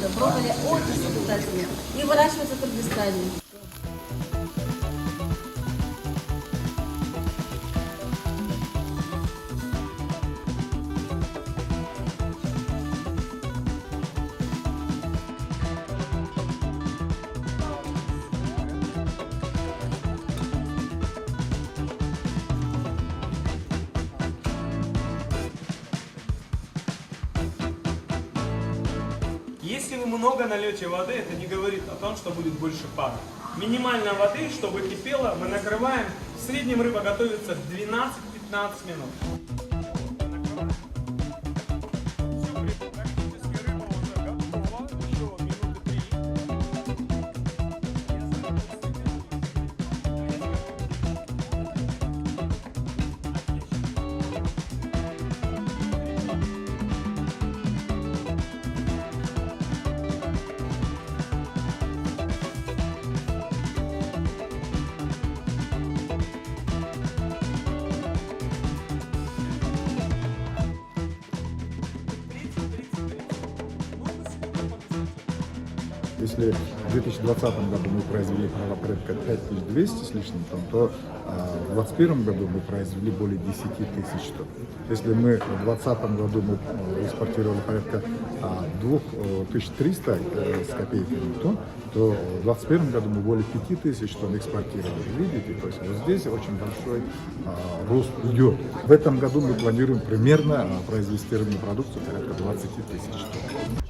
года. Брокколи очень питательный и выращивается в Кыргызстане. Если вы много нальете воды, это не говорит о том, что будет больше пара. Минимально воды, чтобы кипело, мы накрываем. В среднем рыба готовится 12-15 минут. Если в 2020 году мы произвели порядка 5200 с лишним тонн, то в 2021 году мы произвели более 10 тысяч тонн. Если мы в 2020 году мы экспортировали порядка 2300 с копейками тонн, то в 2021 году мы более 5000 тонн экспортировали. Видите, то есть вот здесь очень большой рост идет. В этом году мы планируем примерно произвести рыбную продукцию порядка 20 тысяч тонн.